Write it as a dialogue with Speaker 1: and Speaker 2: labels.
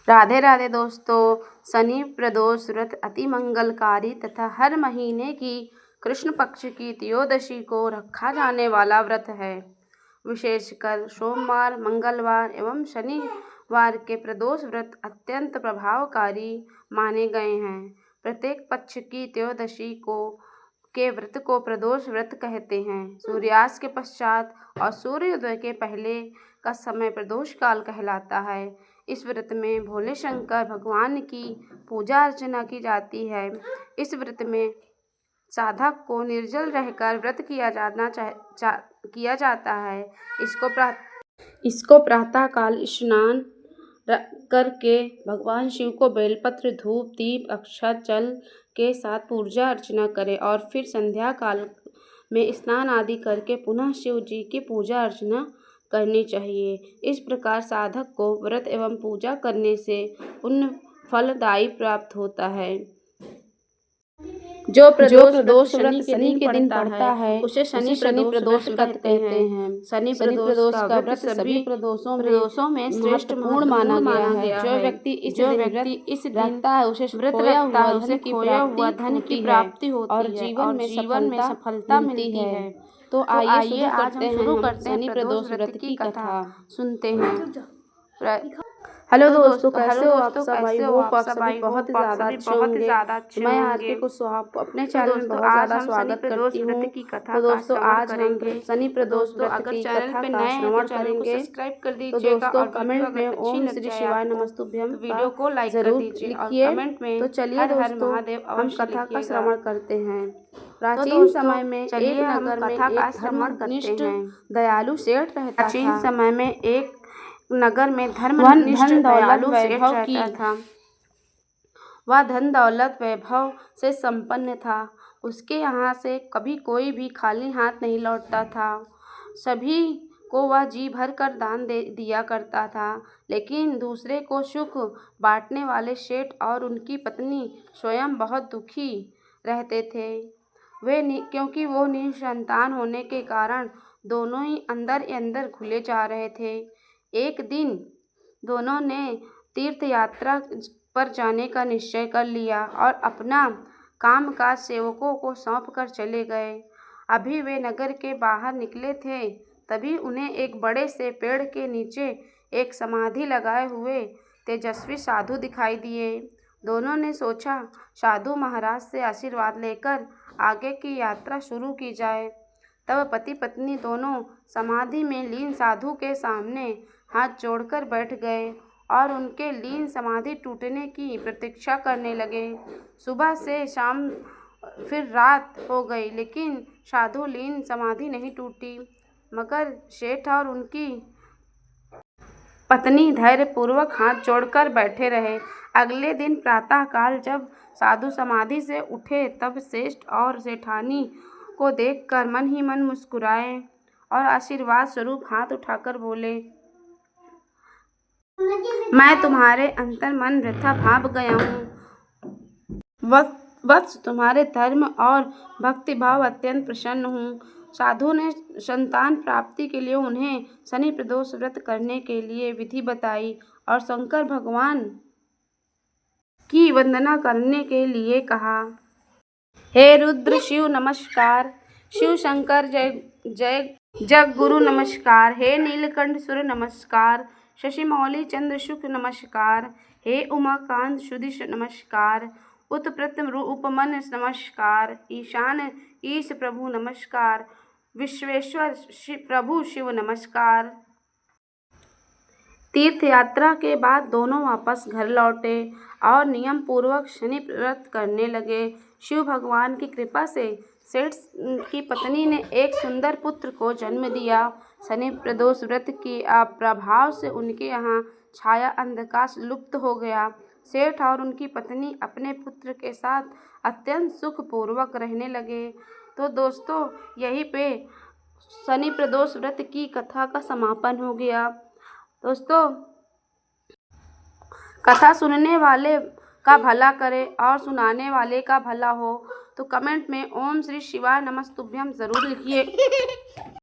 Speaker 1: राधे राधे दोस्तों। शनि प्रदोष व्रत अति मंगलकारी तथा हर महीने की कृष्ण पक्ष की त्रयोदशी को रखा जाने वाला व्रत है। विशेषकर सोमवार, मंगलवार एवं शनिवार के प्रदोष व्रत अत्यंत प्रभावकारी माने गए हैं। प्रत्येक पक्ष की त्रयोदशी के व्रत को प्रदोष व्रत कहते हैं। सूर्यास्त के पश्चात और सूर्योदय के पहले का समय प्रदोष काल कहलाता है। इस व्रत में भोले शंकर भगवान की पूजा अर्चना की जाती है। इस व्रत में साधक को निर्जल रहकर व्रत किया जाता है। इसको प्रातः काल स्नान करके भगवान शिव को बेलपत्र, धूप, दीप, अक्षत, जल के साथ पूजा अर्चना करें और फिर संध्या काल में स्नान आदि करके पुनः शिव जी की पूजा अर्चना करनी चाहिए। इस प्रकार साधक को व्रत एवं पूजा करने से पुण्य फलदायी प्राप्त होता है। जो प्रदोष व्रत शनि के दिन पड़ता है उसे शनि प्रदोष व्रत कहते हैं। शनि प्रदोष का व्रत सभी प्रदोषों में श्रेष्ठ पूर्ण माना गया है। जो व्यक्ति इस दिन रखता है उसे खोया हुआ धन की प्राप्ति होती है और जीवन में सफलता मिलती है। तो आइए आज हम शुरू करते हैं शनि प्रदोष व्रत की कथा सुनते हैं। हेलो दोस्तों, कैसे हो आप सब? आई होप आप सभी बहुत ही ज़्यादा अच्छे होंगे। मैं आरती को अपने चैनल में बहुत ज़्यादा स्वागत करती हूँ। तो दोस्तों आज हम शनि प्रदोष व्रत की कथा का श्रवण करेंगे। तो दोस्तों कमेंट में ओम श्री शिवाय नमस्तुभ्यम वीडियो को लाइक जरूर लिखिए। तो चलिए दोस्तों हम कथा का श्रवण करते हैं। प्राचीन समय में एक नगर में एक धर्मनिष्ठ दयालु सेठ रहता था। प्राचीन समय में एक नगर में धर्मनिष्ठ दयालु सेठ रहता था। वह धन दौलत वैभव से संपन्न था। उसके यहाँ से कभी कोई भी खाली हाथ नहीं लौटता था। सभी को वह जी भर कर दान दिया करता था। लेकिन दूसरे को सुख बांटने वाले सेठ और उनकी पत्नी स्वयं बहुत दुखी रहते थे। क्योंकि वो निसंतान होने के कारण दोनों ही अंदर अंदर घुले जा रहे थे। एक दिन दोनों ने तीर्थ यात्रा पर जाने का निश्चय कर लिया और अपना कामकाज सेवकों को सौंप कर चले गए। अभी वे नगर के बाहर निकले थे, तभी उन्हें एक बड़े से पेड़ के नीचे एक समाधि लगाए हुए तेजस्वी साधु दिखाई दिए। दोनों ने सोचा साधु महाराज से आशीर्वाद लेकर आगे की यात्रा शुरू की जाए। तब पति पत्नी दोनों समाधि में लीन साधु के सामने हाथ जोड़कर बैठ गए और उनके लीन समाधि टूटने की प्रतीक्षा करने लगे। सुबह से शाम फिर रात हो गई, लेकिन साधु लीन समाधि नहीं टूटी। मगर सेठ और उनकी पत्नी धैर्यपूर्वक हाथ जोड़कर बैठे रहे। अगले दिन प्रातःकाल जब साधु समाधि से उठे तब सेठ और सेठानी को देखकर मन ही मन मुस्कुराए और आशीर्वाद स्वरूप हाथ उठाकर बोले, मैं तुम्हारे अंतर मन वृथा भाव गया हूँ। वत्स तुम्हारे धर्म और भक्ति भाव अत्यंत प्रसन्न हूँ। साधु ने संतान प्राप्ति के लिए उन्हें शनि प्रदोष व्रत करने के लिए विधि बताई और शंकर भगवान की वंदना करने के लिए कहा। हे रुद्र शिव नमस्कार, शिव शंकर जय जग गुरु नमस्कार, हे नीलकंठ सुर नमस्कार, शशि मौली चंद्र शुक्र नमस्कार, हे उमाकांत सुदिश नमस्कार, उत्प्रत उपमन नमस्कार, ईशान ईश प्रभु नमस्कार, विश्वेश्वर प्रभु शिव नमस्कार। तीर्थ यात्रा के बाद दोनों वापस घर लौटे और नियम पूर्वक शनि व्रत करने लगे। शिव भगवान की कृपा से सेठ की पत्नी ने एक सुंदर पुत्र को जन्म दिया। शनि प्रदोष व्रत के प्रभाव से उनके यहाँ छाया अंधकार लुप्त हो गया। सेठ और उनकी पत्नी अपने पुत्र के साथ अत्यंत सुखपूर्वक रहने लगे। तो दोस्तों यहीं पे शनि प्रदोष व्रत की कथा का समापन हो गया। दोस्तों कथा सुनने वाले का भला करे और सुनाने वाले का भला हो। तो कमेंट में ओम श्री शिवाय नमस्तुभ्यम ज़रूर लिखिए।